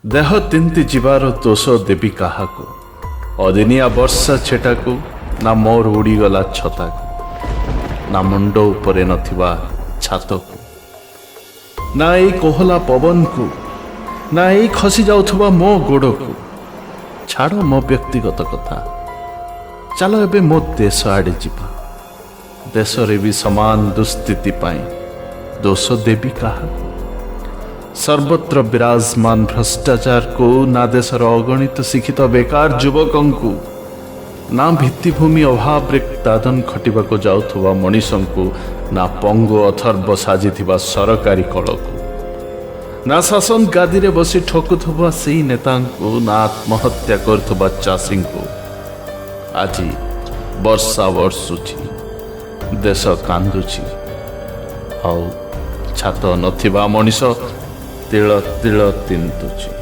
देह तिंति जीवार दोष देवी काहाकू अदिनिया वर्षा छेटाकू ना मोर उड़ीगला छताकू ना मुंड उपरे नथिबा छातकू ना एई कोहला पवन को ना एई खसी जाउथबा मो गोड़कू छाड़ मो व्यक्तिगत कथा चलो एबे मो देश आड़े जीवा देश रे भी समान दुस्थिति पाई दोष देवी काहाकू सर्वत्र विराजमान भ्रष्टाचार को ना देशर अगणित शिक्षित बेकार युवकों को ना भित्तिभूमि अभाव रे दादन खटिबा को जाउथबा मनीषों को ना पंगु अथर्व साजिथिबा सरकारी कल को ना शासन गादी रे बसी ठकुथबा सेई नेता को ना आत्महत्या करथबा चाषी को आज वर्षा वर्षुची देश कांदुची आउ छात नथिबा मनीष तिल तिल तिंतुची।